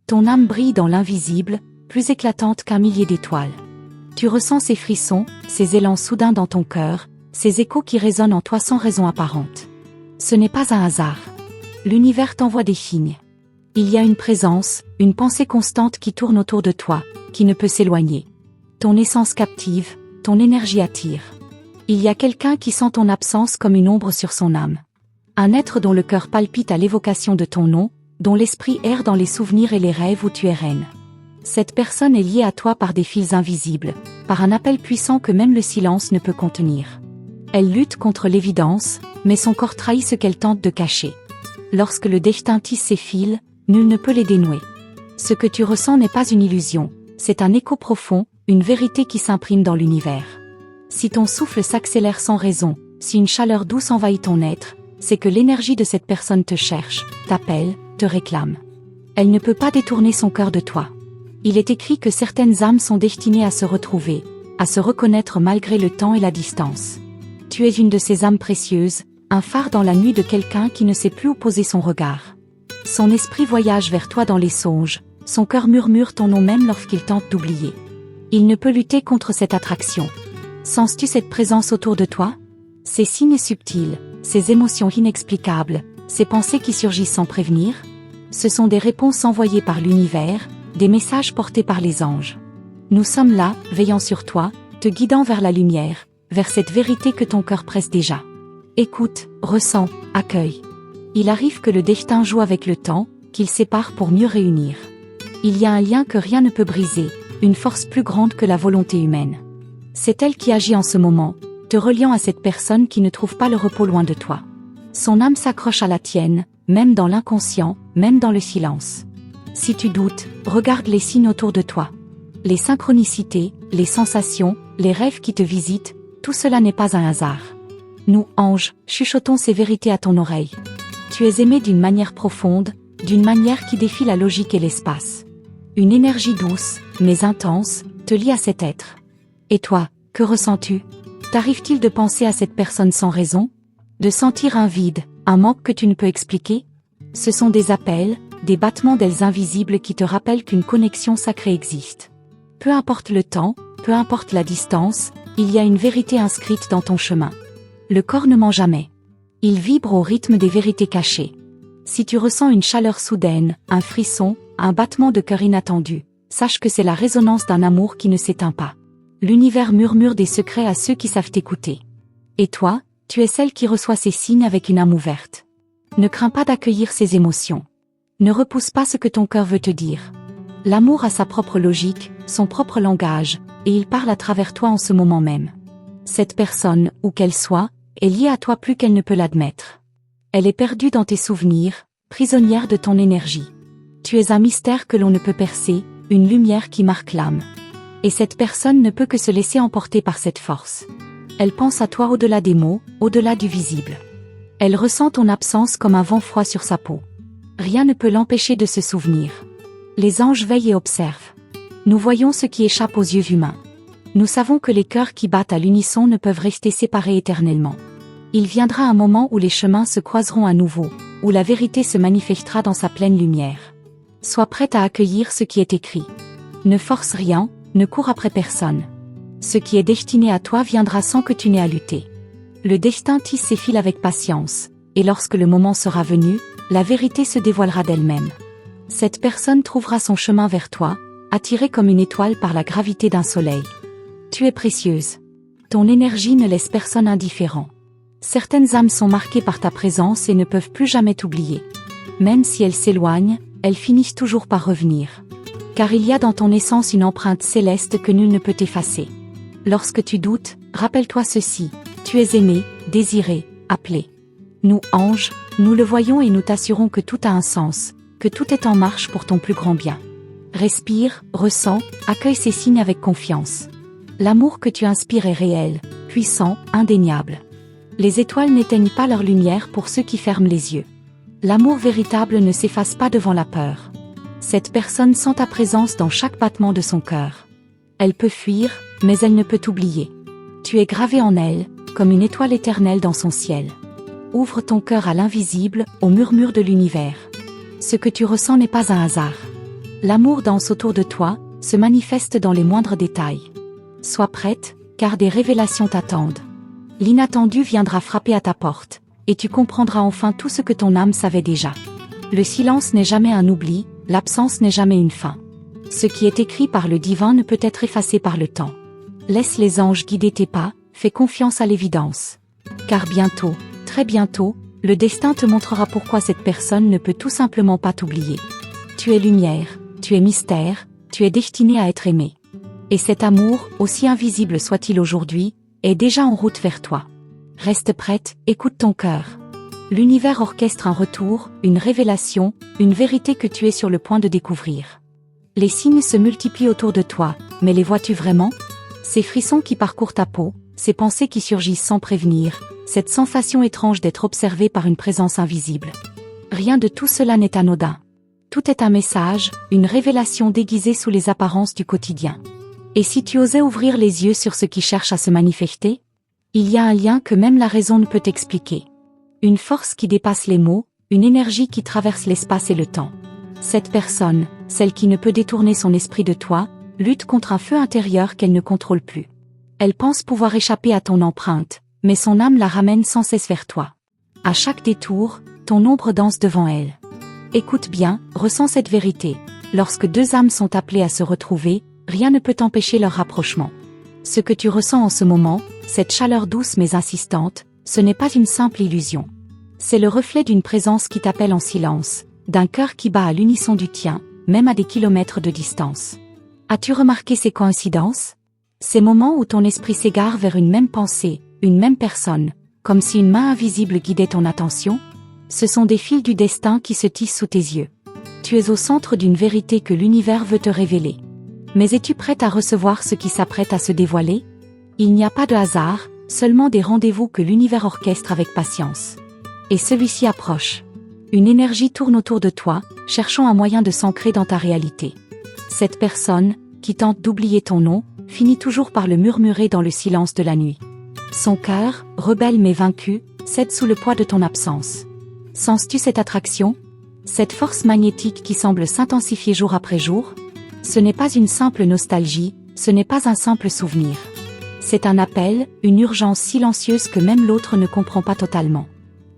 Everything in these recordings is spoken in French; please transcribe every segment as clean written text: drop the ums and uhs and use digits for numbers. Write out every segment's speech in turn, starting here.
Ton âme brille dans l'invisible, plus éclatante qu'un millier d'étoiles. Tu ressens ces frissons, ces élans soudains dans ton cœur, ces échos qui résonnent en toi sans raison apparente. Ce n'est pas un hasard. L'univers t'envoie des signes. Il y a une présence, une pensée constante qui tourne autour de toi, qui ne peut s'éloigner. Ton essence captive, ton énergie attire. Il y a quelqu'un qui sent ton absence comme une ombre sur son âme. Un être dont le cœur palpite à l'évocation de ton nom, dont l'esprit erre dans les souvenirs et les rêves où tu es reine. Cette personne est liée à toi par des fils invisibles, par un appel puissant que même le silence ne peut contenir. Elle lutte contre l'évidence, mais son corps trahit ce qu'elle tente de cacher. Lorsque le destin tisse ses fils, nul ne peut les dénouer. Ce que tu ressens n'est pas une illusion, c'est un écho profond, une vérité qui s'imprime dans l'univers. Si ton souffle s'accélère sans raison, si une chaleur douce envahit ton être, c'est que l'énergie de cette personne te cherche, t'appelle, te réclame. Elle ne peut pas détourner son cœur de toi. Il est écrit que certaines âmes sont destinées à se retrouver, à se reconnaître malgré le temps et la distance. Tu es une de ces âmes précieuses, un phare dans la nuit de quelqu'un qui ne sait plus où poser son regard. Son esprit voyage vers toi dans les songes, son cœur murmure ton nom même lorsqu'il tente d'oublier. Il ne peut lutter contre cette attraction. Sens-tu cette présence autour de toi? Ces signes subtils, ces émotions inexplicables, ces pensées qui surgissent sans prévenir? Ce sont des réponses envoyées par l'univers, des messages portés par les anges. Nous sommes là, veillant sur toi, te guidant vers la lumière, vers cette vérité que ton cœur presse déjà. Écoute, ressens, accueille. Il arrive que le destin joue avec le temps, qu'il sépare pour mieux réunir. Il y a un lien que rien ne peut briser, une force plus grande que la volonté humaine. C'est elle qui agit en ce moment, te reliant à cette personne qui ne trouve pas le repos loin de toi. Son âme s'accroche à la tienne, même dans l'inconscient, même dans le silence. Si tu doutes, regarde les signes autour de toi. Les synchronicités, les sensations, les rêves qui te visitent, tout cela n'est pas un hasard. Nous, anges, chuchotons ces vérités à ton oreille. Tu es aimé d'une manière profonde, d'une manière qui défie la logique et l'espace. Une énergie douce, mais intense, te lie à cet être. Et toi, que ressens-tu? T'arrive-t-il de penser à cette personne sans raison? De sentir un vide, un manque que tu ne peux expliquer? Ce sont des appels, des battements d'ailes invisibles qui te rappellent qu'une connexion sacrée existe. Peu importe le temps, peu importe la distance, il y a une vérité inscrite dans ton chemin. Le corps ne ment jamais. Il vibre au rythme des vérités cachées. Si tu ressens une chaleur soudaine, un frisson, un battement de cœur inattendu, sache que c'est la résonance d'un amour qui ne s'éteint pas. L'univers murmure des secrets à ceux qui savent écouter. Et toi, tu es celle qui reçoit ces signes avec une âme ouverte. Ne crains pas d'accueillir ces émotions. Ne repousse pas ce que ton cœur veut te dire. L'amour a sa propre logique, son propre langage, et il parle à travers toi en ce moment même. Cette personne, où qu'elle soit, est liée à toi plus qu'elle ne peut l'admettre. Elle est perdue dans tes souvenirs, prisonnière de ton énergie. Tu es un mystère que l'on ne peut percer, une lumière qui marque l'âme. Et cette personne ne peut que se laisser emporter par cette force. Elle pense à toi au-delà des mots, au-delà du visible. Elle ressent ton absence comme un vent froid sur sa peau. Rien ne peut l'empêcher de se souvenir. Les anges veillent et observent. Nous voyons ce qui échappe aux yeux humains. Nous savons que les cœurs qui battent à l'unisson ne peuvent rester séparés éternellement. Il viendra un moment où les chemins se croiseront à nouveau, où la vérité se manifestera dans sa pleine lumière. Sois prête à accueillir ce qui est écrit. Ne force rien, ne cours après personne. Ce qui est destiné à toi viendra sans que tu n'aies à lutter. Le destin tisse ses fils avec patience, et lorsque le moment sera venu, la vérité se dévoilera d'elle-même. Cette personne trouvera son chemin vers toi, attirée comme une étoile par la gravité d'un soleil. Tu es précieuse. Ton énergie ne laisse personne indifférent. Certaines âmes sont marquées par ta présence et ne peuvent plus jamais t'oublier. Même si elles s'éloignent, elles finissent toujours par revenir. Car il y a dans ton essence une empreinte céleste que nul ne peut effacer. Lorsque tu doutes, rappelle-toi ceci, tu es aimé, désiré, appelé. Nous, anges, nous le voyons et nous t'assurons que tout a un sens, que tout est en marche pour ton plus grand bien. Respire, ressens, accueille ces signes avec confiance. L'amour que tu inspires est réel, puissant, indéniable. Les étoiles n'éteignent pas leur lumière pour ceux qui ferment les yeux. L'amour véritable ne s'efface pas devant la peur. Cette personne sent ta présence dans chaque battement de son cœur. Elle peut fuir, mais elle ne peut t'oublier. Tu es gravé en elle, comme une étoile éternelle dans son ciel. Ouvre ton cœur à l'invisible, au murmure de l'univers. Ce que tu ressens n'est pas un hasard. L'amour danse autour de toi, se manifeste dans les moindres détails. Sois prête, car des révélations t'attendent. L'inattendu viendra frapper à ta porte, et tu comprendras enfin tout ce que ton âme savait déjà. Le silence n'est jamais un oubli, l'absence n'est jamais une fin. Ce qui est écrit par le divin ne peut être effacé par le temps. Laisse les anges guider tes pas, fais confiance à l'évidence. Car bientôt, très bientôt, le destin te montrera pourquoi cette personne ne peut tout simplement pas t'oublier. Tu es lumière, tu es mystère, tu es destiné à être aimé. Et cet amour, aussi invisible soit-il aujourd'hui, est déjà en route vers toi. Reste prête, écoute ton cœur. L'univers orchestre un retour, une révélation, une vérité que tu es sur le point de découvrir. Les signes se multiplient autour de toi, mais les vois-tu vraiment? Ces frissons qui parcourent ta peau, ces pensées qui surgissent sans prévenir, cette sensation étrange d'être observé par une présence invisible. Rien de tout cela n'est anodin. Tout est un message, une révélation déguisée sous les apparences du quotidien. Et si tu osais ouvrir les yeux sur ce qui cherche à se manifester? Il y a un lien que même la raison ne peut expliquer. Une force qui dépasse les mots, une énergie qui traverse l'espace et le temps. Cette personne, celle qui ne peut détourner son esprit de toi, lutte contre un feu intérieur qu'elle ne contrôle plus. Elle pense pouvoir échapper à ton empreinte, mais son âme la ramène sans cesse vers toi. À chaque détour, ton ombre danse devant elle. Écoute bien, ressens cette vérité. Lorsque deux âmes sont appelées à se retrouver, rien ne peut empêcher leur rapprochement. Ce que tu ressens en ce moment, cette chaleur douce mais insistante, ce n'est pas une simple illusion. C'est le reflet d'une présence qui t'appelle en silence, d'un cœur qui bat à l'unisson du tien, même à des kilomètres de distance. As-tu remarqué ces coïncidences? Ces moments où ton esprit s'égare vers une même pensée, une même personne, comme si une main invisible guidait ton attention? Ce sont des fils du destin qui se tissent sous tes yeux. Tu es au centre d'une vérité que l'univers veut te révéler. Mais es-tu prête à recevoir ce qui s'apprête à se dévoiler? Il n'y a pas de hasard, seulement des rendez-vous que l'univers orchestre avec patience. Et celui-ci approche. Une énergie tourne autour de toi, cherchant un moyen de s'ancrer dans ta réalité. Cette personne, qui tente d'oublier ton nom, finit toujours par le murmurer dans le silence de la nuit. Son cœur, rebelle mais vaincu, cède sous le poids de ton absence. Sens-tu cette attraction? Cette force magnétique qui semble s'intensifier jour après jour? Ce n'est pas une simple nostalgie, ce n'est pas un simple souvenir. C'est un appel, une urgence silencieuse que même l'autre ne comprend pas totalement.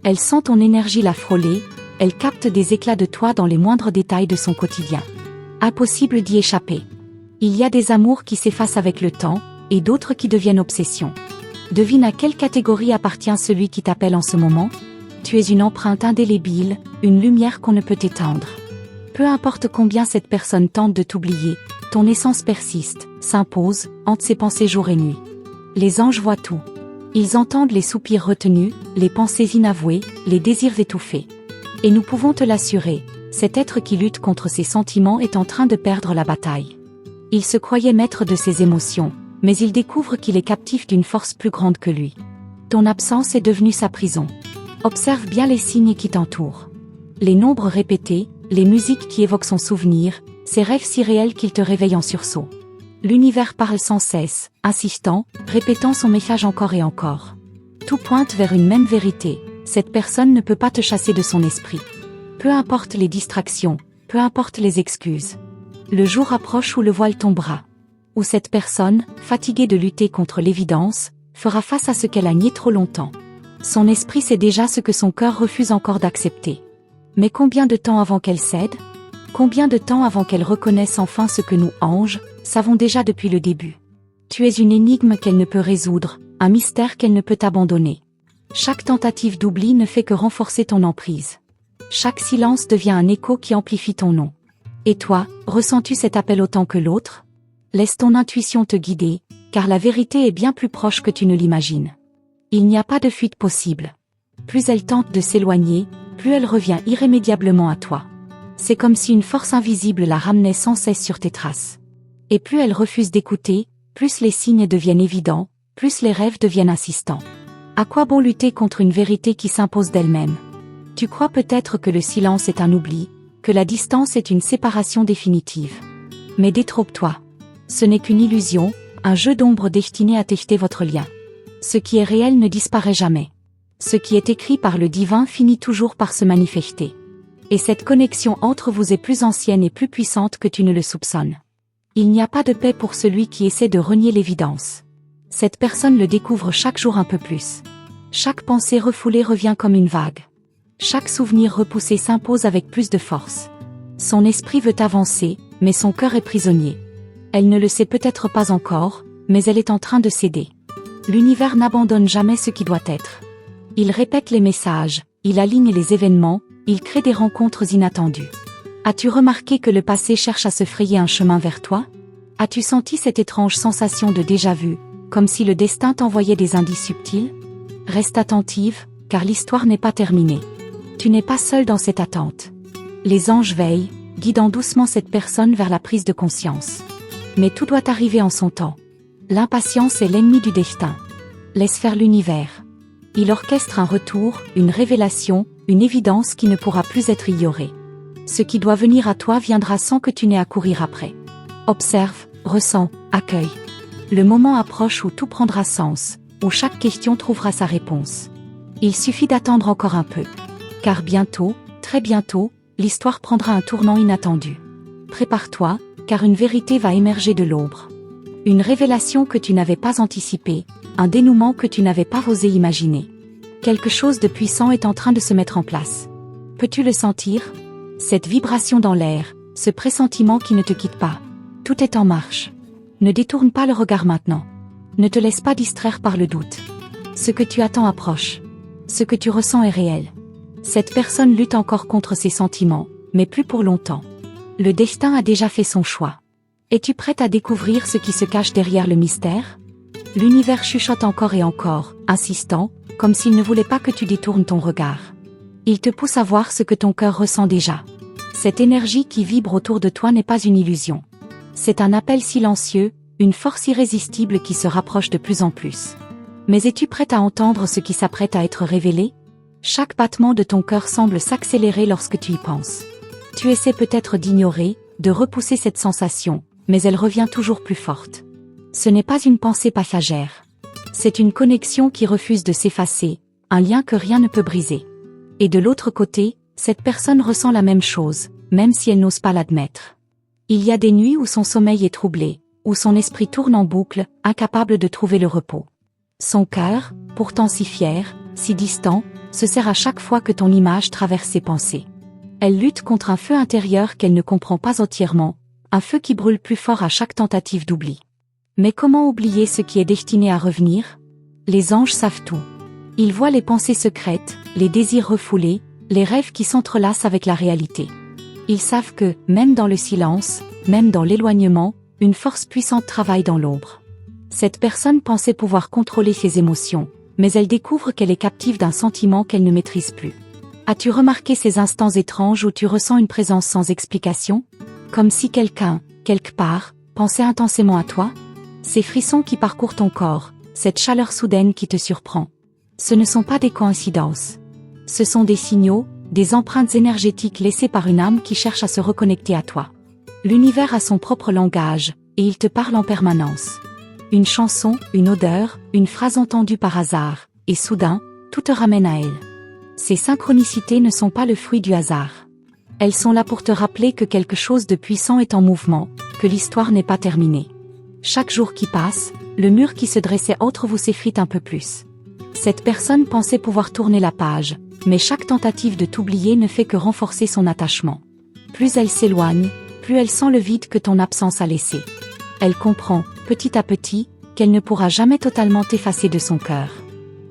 Elle sent ton énergie la frôler, elle capte des éclats de toi dans les moindres détails de son quotidien. Impossible d'y échapper. Il y a des amours qui s'effacent avec le temps, et d'autres qui deviennent obsessions. Devine à quelle catégorie appartient celui qui t'appelle en ce moment? Tu es une empreinte indélébile, une lumière qu'on ne peut éteindre. Peu importe combien cette personne tente de t'oublier, ton essence persiste, s'impose, hante ses pensées jour et nuit. Les anges voient tout. Ils entendent les soupirs retenus, les pensées inavouées, les désirs étouffés. Et nous pouvons te l'assurer, cet être qui lutte contre ses sentiments est en train de perdre la bataille. Il se croyait maître de ses émotions, mais il découvre qu'il est captif d'une force plus grande que lui. Ton absence est devenue sa prison. Observe bien les signes qui t'entourent. Les nombres répétés, les musiques qui évoquent son souvenir, ces rêves si réels qu'ils te réveillent en sursaut. L'univers parle sans cesse, insistant, répétant son message encore et encore. Tout pointe vers une même vérité, cette personne ne peut pas te chasser de son esprit. Peu importe les distractions, peu importe les excuses. Le jour approche où le voile tombera. Où cette personne, fatiguée de lutter contre l'évidence, fera face à ce qu'elle a nié trop longtemps. Son esprit sait déjà ce que son cœur refuse encore d'accepter. Mais combien de temps avant qu'elle cède? Combien de temps avant qu'elle reconnaisse enfin ce que nous, anges, savons déjà depuis le début? Tu es une énigme qu'elle ne peut résoudre, un mystère qu'elle ne peut abandonner. Chaque tentative d'oubli ne fait que renforcer ton emprise. Chaque silence devient un écho qui amplifie ton nom. Et toi, ressens-tu cet appel autant que l'autre? Laisse ton intuition te guider, car la vérité est bien plus proche que tu ne l'imagines. Il n'y a pas de fuite possible. Plus elle tente de s'éloigner, plus elle revient irrémédiablement à toi. C'est comme si une force invisible la ramenait sans cesse sur tes traces. Et plus elle refuse d'écouter, plus les signes deviennent évidents, plus les rêves deviennent insistants. À quoi bon lutter contre une vérité qui s'impose d'elle-même? Tu crois peut-être que le silence est un oubli, que la distance est une séparation définitive. Mais détrompe-toi. Ce n'est qu'une illusion, un jeu d'ombre destiné à t'éjeter votre lien. Ce qui est réel ne disparaît jamais. Ce qui est écrit par le divin finit toujours par se manifester. Et cette connexion entre vous est plus ancienne et plus puissante que tu ne le soupçonnes. Il n'y a pas de paix pour celui qui essaie de renier l'évidence. Cette personne le découvre chaque jour un peu plus. Chaque pensée refoulée revient comme une vague. Chaque souvenir repoussé s'impose avec plus de force. Son esprit veut avancer, mais son cœur est prisonnier. Elle ne le sait peut-être pas encore, mais elle est en train de céder. L'univers n'abandonne jamais ce qui doit être. Il répète les messages, il aligne les événements, il crée des rencontres inattendues. As-tu remarqué que le passé cherche à se frayer un chemin vers toi? As-tu senti cette étrange sensation de déjà-vu, comme si le destin t'envoyait des indices subtils? Reste attentive, car l'histoire n'est pas terminée. Tu n'es pas seul dans cette attente. Les anges veillent, guidant doucement cette personne vers la prise de conscience. Mais tout doit arriver en son temps. L'impatience est l'ennemi du destin. Laisse faire l'univers. Il orchestre un retour, une révélation, une évidence qui ne pourra plus être ignorée. Ce qui doit venir à toi viendra sans que tu n'aies à courir après. Observe, ressens, accueille. Le moment approche où tout prendra sens, où chaque question trouvera sa réponse. Il suffit d'attendre encore un peu. Car bientôt, très bientôt, l'histoire prendra un tournant inattendu. Prépare-toi, car une vérité va émerger de l'ombre. Une révélation que tu n'avais pas anticipée, un dénouement que tu n'avais pas osé imaginer. Quelque chose de puissant est en train de se mettre en place. Peux-tu le sentir? Cette vibration dans l'air, ce pressentiment qui ne te quitte pas. Tout est en marche. Ne détourne pas le regard maintenant. Ne te laisse pas distraire par le doute. Ce que tu attends approche. Ce que tu ressens est réel. Cette personne lutte encore contre ses sentiments, mais plus pour longtemps. Le destin a déjà fait son choix. Es-tu prête à découvrir ce qui se cache derrière le mystère? L'univers chuchote encore et encore, insistant, comme s'il ne voulait pas que tu détournes ton regard. Il te pousse à voir ce que ton cœur ressent déjà. Cette énergie qui vibre autour de toi n'est pas une illusion. C'est un appel silencieux, une force irrésistible qui se rapproche de plus en plus. Mais es-tu prête à entendre ce qui s'apprête à être révélé? Chaque battement de ton cœur semble s'accélérer lorsque tu y penses. Tu essaies peut-être d'ignorer, de repousser cette sensation, mais elle revient toujours plus forte. Ce n'est pas une pensée passagère. C'est une connexion qui refuse de s'effacer, un lien que rien ne peut briser. Et de l'autre côté, cette personne ressent la même chose, même si elle n'ose pas l'admettre. Il y a des nuits où son sommeil est troublé, où son esprit tourne en boucle, incapable de trouver le repos. Son cœur, pourtant si fier, si distant, se serre à chaque fois que ton image traverse ses pensées. Elle lutte contre un feu intérieur qu'elle ne comprend pas entièrement, un feu qui brûle plus fort à chaque tentative d'oubli. Mais comment oublier ce qui est destiné à revenir? Les anges savent tout. Ils voient les pensées secrètes, les désirs refoulés, les rêves qui s'entrelacent avec la réalité. Ils savent que, même dans le silence, même dans l'éloignement, une force puissante travaille dans l'ombre. Cette personne pensait pouvoir contrôler ses émotions, mais elle découvre qu'elle est captive d'un sentiment qu'elle ne maîtrise plus. As-tu remarqué ces instants étranges où tu ressens une présence sans explication? Comme si quelqu'un, quelque part, pensait intensément à toi? Ces frissons qui parcourent ton corps, cette chaleur soudaine qui te surprend. Ce ne sont pas des coïncidences. Ce sont des signaux, des empreintes énergétiques laissées par une âme qui cherche à se reconnecter à toi. L'univers a son propre langage, et il te parle en permanence. Une chanson, une odeur, une phrase entendue par hasard, et soudain, tout te ramène à elle. Ces synchronicités ne sont pas le fruit du hasard. Elles sont là pour te rappeler que quelque chose de puissant est en mouvement, que l'histoire n'est pas terminée. Chaque jour qui passe, le mur qui se dressait entre vous s'effrite un peu plus. Cette personne pensait pouvoir tourner la page, mais chaque tentative de t'oublier ne fait que renforcer son attachement. Plus elle s'éloigne, plus elle sent le vide que ton absence a laissé. Elle comprend, petit à petit, qu'elle ne pourra jamais totalement t'effacer de son cœur.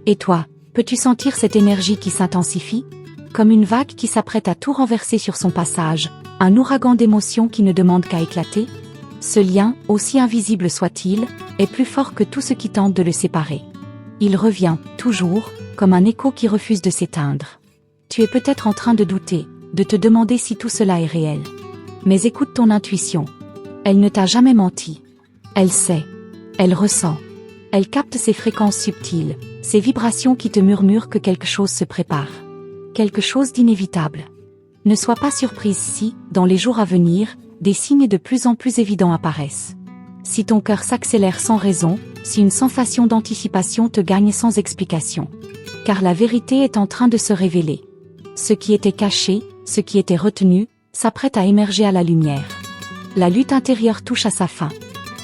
Et toi, peux-tu sentir cette énergie qui s'intensifie? Comme une vague qui s'apprête à tout renverser sur son passage, un ouragan d'émotions qui ne demande qu'à éclater? Ce lien, aussi invisible soit-il, est plus fort que tout ce qui tente de le séparer. Il revient, toujours, comme un écho qui refuse de s'éteindre. Tu es peut-être en train de douter, de te demander si tout cela est réel. Mais écoute ton intuition. Elle ne t'a jamais menti. Elle sait. Elle ressent. Elle capte ces fréquences subtiles, ces vibrations qui te murmurent que quelque chose se prépare. Quelque chose d'inévitable. Ne sois pas surprise si, dans les jours à venir, des signes de plus en plus évidents apparaissent. Si ton cœur s'accélère sans raison, si une sensation d'anticipation te gagne sans explication. Car la vérité est en train de se révéler. Ce qui était caché, ce qui était retenu, s'apprête à émerger à la lumière. La lutte intérieure touche à sa fin.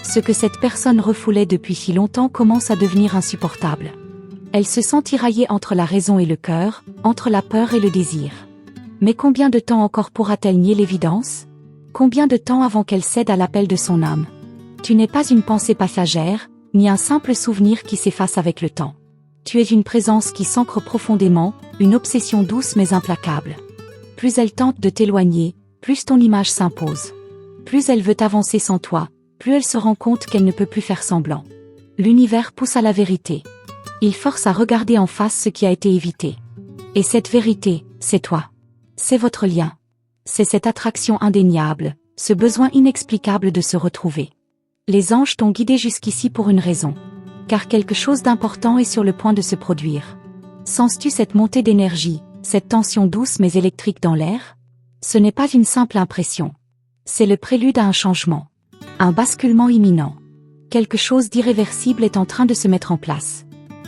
Ce que cette personne refoulait depuis si longtemps commence à devenir insupportable. Elle se sent tiraillée entre la raison et le cœur, entre la peur et le désir. Mais combien de temps encore pourra-t-elle nier l'évidence? Combien de temps avant qu'elle cède à l'appel de son âme? Tu n'es pas une pensée passagère, ni un simple souvenir qui s'efface avec le temps. Tu es une présence qui s'ancre profondément, une obsession douce mais implacable. Plus elle tente de t'éloigner, plus ton image s'impose. Plus elle veut avancer sans toi, plus elle se rend compte qu'elle ne peut plus faire semblant. L'univers pousse à la vérité. Il force à regarder en face ce qui a été évité. Et cette vérité, c'est toi. C'est votre lien. C'est cette attraction indéniable, ce besoin inexplicable de se retrouver. Les anges t'ont guidé jusqu'ici pour une raison. Car quelque chose d'important est sur le point de se produire. Sens-tu cette montée d'énergie, cette tension douce mais électrique dans l'air? Ce n'est pas une simple impression. C'est le prélude à un changement. Un basculement imminent. Quelque chose d'irréversible est en train de se mettre en place.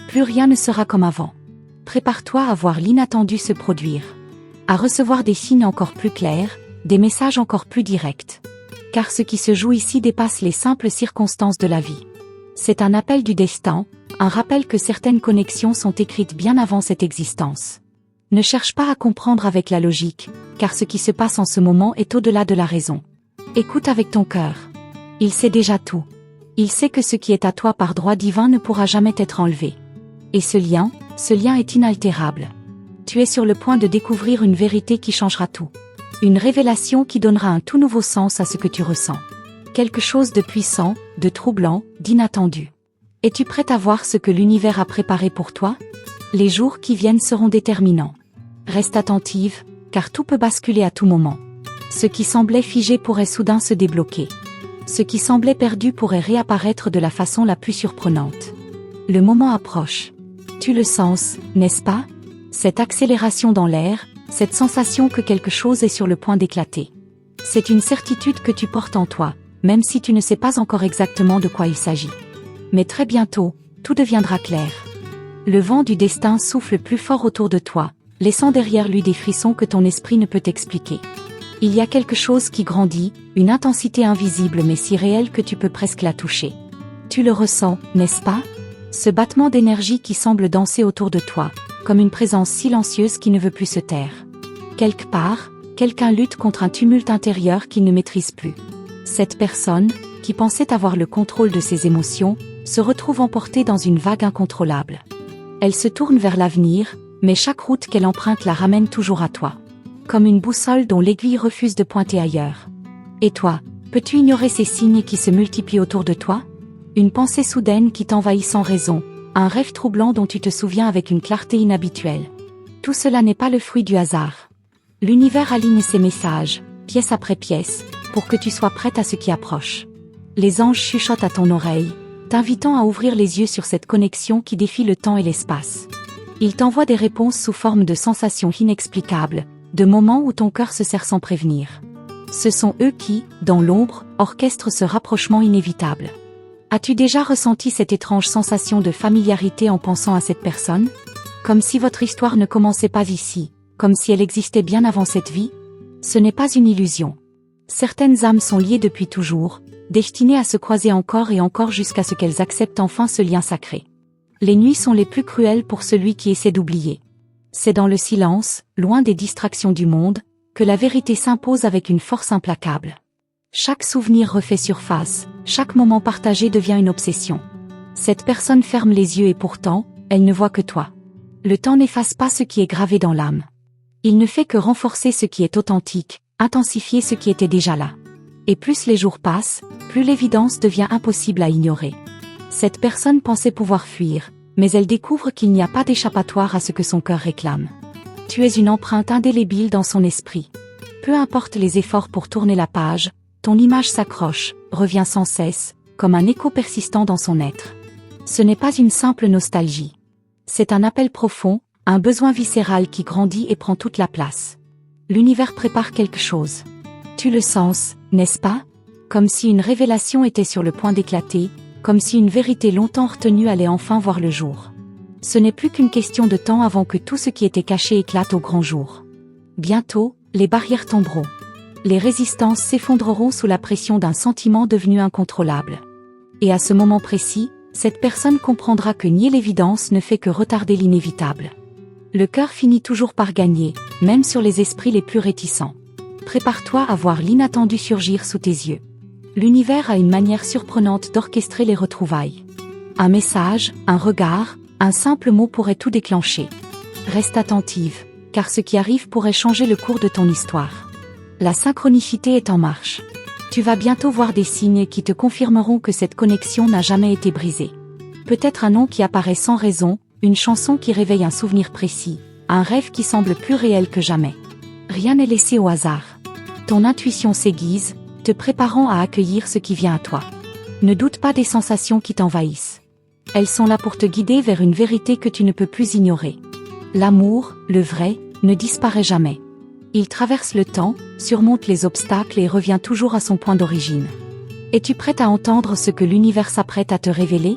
Plus rien ne sera comme avant. Prépare-toi à voir l'inattendu se produire. À recevoir des signes encore plus clairs, des messages encore plus directs. Car ce qui se joue ici dépasse les simples circonstances de la vie. C'est un appel du destin, un rappel que certaines connexions sont écrites bien avant cette existence. Ne cherche pas à comprendre avec la logique, car ce qui se passe en ce moment est au-delà de la raison. Écoute avec ton cœur. Il sait déjà tout. Il sait que ce qui est à toi par droit divin ne pourra jamais être enlevé. Et ce lien est inaltérable. Tu es sur le point de découvrir une vérité qui changera tout. Une révélation qui donnera un tout nouveau sens à ce que tu ressens. Quelque chose de puissant, de troublant, d'inattendu. Es-tu prête à voir ce que l'univers a préparé pour toi? Les jours qui viennent seront déterminants. Reste attentive, car tout peut basculer à tout moment. Ce qui semblait figé pourrait soudain se débloquer. Ce qui semblait perdu pourrait réapparaître de la façon la plus surprenante. Le moment approche. Tu le sens, n'est-ce pas? Cette accélération dans l'air, cette sensation que quelque chose est sur le point d'éclater. C'est une certitude que tu portes en toi, même si tu ne sais pas encore exactement de quoi il s'agit. Mais très bientôt, tout deviendra clair. Le vent du destin souffle plus fort autour de toi, laissant derrière lui des frissons que ton esprit ne peut expliquer. Il y a quelque chose qui grandit, une intensité invisible mais si réelle que tu peux presque la toucher. Tu le ressens, n'est-ce pas? Ce battement d'énergie qui semble danser autour de toi, comme une présence silencieuse qui ne veut plus se taire. Quelque part, quelqu'un lutte contre un tumulte intérieur qu'il ne maîtrise plus. Cette personne, qui pensait avoir le contrôle de ses émotions, se retrouve emportée dans une vague incontrôlable. Elle se tourne vers l'avenir, mais chaque route qu'elle emprunte la ramène toujours à toi. Comme une boussole dont l'aiguille refuse de pointer ailleurs. Et toi, peux-tu ignorer ces signes qui se multiplient autour de toi? Une pensée soudaine qui t'envahit sans raison, un rêve troublant dont tu te souviens avec une clarté inhabituelle. Tout cela n'est pas le fruit du hasard. L'univers aligne ses messages, pièce après pièce, pour que tu sois prête à ce qui approche. Les anges chuchotent à ton oreille, t'invitant à ouvrir les yeux sur cette connexion qui défie le temps et l'espace. Ils t'envoient des réponses sous forme de sensations inexplicables, de moments où ton cœur se serre sans prévenir. Ce sont eux qui, dans l'ombre, orchestrent ce rapprochement inévitable. As-tu déjà ressenti cette étrange sensation de familiarité en pensant à cette personne? Comme si votre histoire ne commençait pas ici, comme si elle existait bien avant cette vie? Ce n'est pas une illusion. Certaines âmes sont liées depuis toujours, destinées à se croiser encore et encore jusqu'à ce qu'elles acceptent enfin ce lien sacré. Les nuits sont les plus cruelles pour celui qui essaie d'oublier. C'est dans le silence, loin des distractions du monde, que la vérité s'impose avec une force implacable. Chaque souvenir refait surface, chaque moment partagé devient une obsession. Cette personne ferme les yeux et pourtant, elle ne voit que toi. Le temps n'efface pas ce qui est gravé dans l'âme. Il ne fait que renforcer ce qui est authentique, intensifier ce qui était déjà là. Et plus les jours passent, plus l'évidence devient impossible à ignorer. Cette personne pensait pouvoir fuir, mais elle découvre qu'il n'y a pas d'échappatoire à ce que son cœur réclame. Tu es une empreinte indélébile dans son esprit. Peu importe les efforts pour tourner la page, ton image s'accroche, revient sans cesse, comme un écho persistant dans son être. Ce n'est pas une simple nostalgie. C'est un appel profond, un besoin viscéral qui grandit et prend toute la place. L'univers prépare quelque chose. Tu le sens, n'est-ce pas? Comme si une révélation était sur le point d'éclater, comme si une vérité longtemps retenue allait enfin voir le jour. Ce n'est plus qu'une question de temps avant que tout ce qui était caché éclate au grand jour. Bientôt, Les barrières tomberont. Les résistances s'effondreront sous la pression d'un sentiment devenu incontrôlable. Et à ce moment précis, cette personne comprendra que nier l'évidence ne fait que retarder l'inévitable. Le cœur finit toujours par gagner, même sur les esprits les plus réticents. Prépare-toi à voir l'inattendu surgir sous tes yeux. L'univers a une manière surprenante d'orchestrer les retrouvailles. Un message, un regard, un simple mot pourrait tout déclencher. Reste attentive, car ce qui arrive pourrait changer le cours de ton histoire. La synchronicité est en marche. Tu vas bientôt voir des signes qui te confirmeront que cette connexion n'a jamais été brisée. Peut-être un nom qui apparaît sans raison, une chanson qui réveille un souvenir précis, un rêve qui semble plus réel que jamais. Rien n'est laissé au hasard. Ton intuition s'aiguise, te préparant à accueillir ce qui vient à toi. Ne doute pas des sensations qui t'envahissent. Elles sont là pour te guider vers une vérité que tu ne peux plus ignorer. L'amour, le vrai, ne disparaît jamais. Il traverse le temps, surmonte les obstacles et revient toujours à son point d'origine. Es-tu prête à entendre ce que l'univers s'apprête à te révéler?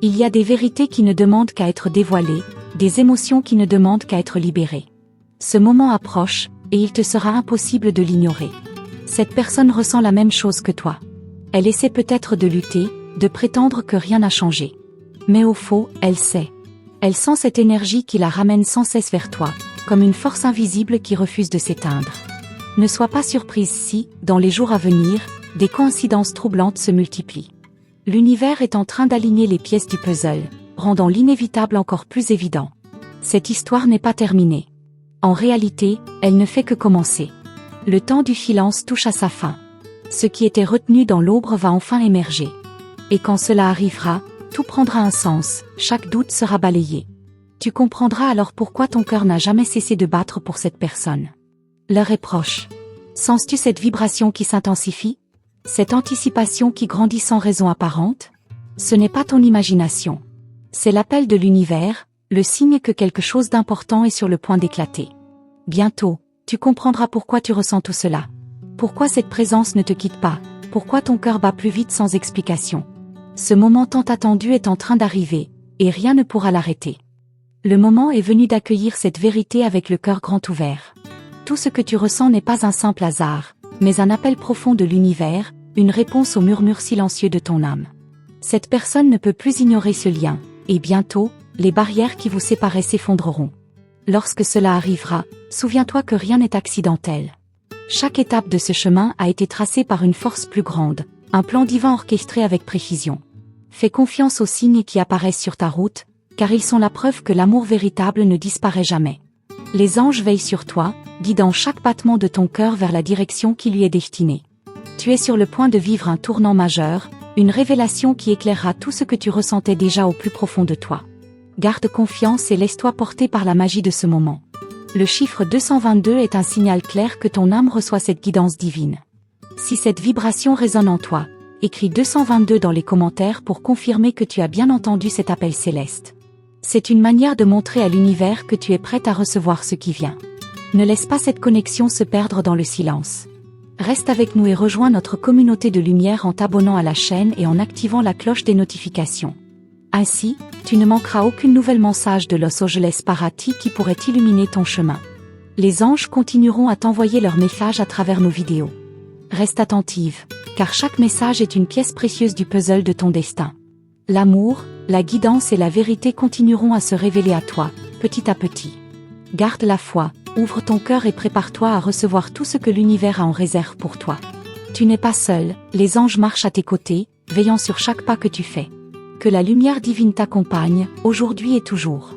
Il y a des vérités qui ne demandent qu'à être dévoilées, des émotions qui ne demandent qu'à être libérées. Ce moment approche, et il te sera impossible de l'ignorer. Cette personne ressent la même chose que toi. Elle essaie peut-être de lutter, de prétendre que rien n'a changé. Mais au fond, elle sait. Elle sent cette énergie qui la ramène sans cesse vers toi, comme une force invisible qui refuse de s'éteindre. Ne sois pas surprise si, dans les jours à venir, des coïncidences troublantes se multiplient. L'univers est en train d'aligner les pièces du puzzle, rendant l'inévitable encore plus évident. Cette histoire n'est pas terminée. En réalité, elle ne fait que commencer. Le temps du silence touche à sa fin. Ce qui était retenu dans l'ombre va enfin émerger. Et quand cela arrivera, tout prendra un sens, chaque doute sera balayé. Tu comprendras alors pourquoi ton cœur n'a jamais cessé de battre pour cette personne. L'heure est proche. Sens-tu cette vibration qui s'intensifie? Cette anticipation qui grandit sans raison apparente? Ce n'est pas ton imagination. C'est l'appel de l'univers, le signe que quelque chose d'important est sur le point d'éclater. Bientôt, tu comprendras pourquoi tu ressens tout cela. Pourquoi cette présence ne te quitte pas, pourquoi ton cœur bat plus vite sans explication. Ce moment tant attendu est en train d'arriver, et rien ne pourra l'arrêter. Le moment est venu d'accueillir cette vérité avec le cœur grand ouvert. Tout ce que tu ressens n'est pas un simple hasard, mais un appel profond de l'univers, une réponse au murmure silencieux de ton âme. Cette personne ne peut plus ignorer ce lien, et bientôt, les barrières qui vous séparaient s'effondreront. Lorsque cela arrivera, souviens-toi que rien n'est accidentel. Chaque étape de ce chemin a été tracée par une force plus grande, un plan divin orchestré avec précision. Fais confiance aux signes qui apparaissent sur ta route, car ils sont la preuve que l'amour véritable ne disparaît jamais. Les anges veillent sur toi, guidant chaque battement de ton cœur vers la direction qui lui est destinée. Tu es sur le point de vivre un tournant majeur, une révélation qui éclairera tout ce que tu ressentais déjà au plus profond de toi. Garde confiance et laisse-toi porter par la magie de ce moment. Le chiffre 222 est un signal clair que ton âme reçoit cette guidance divine. Si cette vibration résonne en toi, écris 222 dans les commentaires pour confirmer que tu as bien entendu cet appel céleste. C'est une manière de montrer à l'univers que tu es prête à recevoir ce qui vient. Ne laisse pas cette connexion se perdre dans le silence. Reste avec nous et rejoins notre communauté de lumière en t'abonnant à la chaîne et en activant la cloche des notifications. Ainsi, tu ne manqueras aucune nouvelle message de Los Angeles Parati qui pourrait illuminer ton chemin. Les anges continueront à t'envoyer leurs messages à travers nos vidéos. Reste attentive, car chaque message est une pièce précieuse du puzzle de ton destin. L'amour, la guidance et la vérité continueront à se révéler à toi, petit à petit. Garde la foi, ouvre ton cœur et prépare-toi à recevoir tout ce que l'univers a en réserve pour toi. Tu n'es pas seul, les anges marchent à tes côtés, veillant sur chaque pas que tu fais. Que la lumière divine t'accompagne, aujourd'hui et toujours.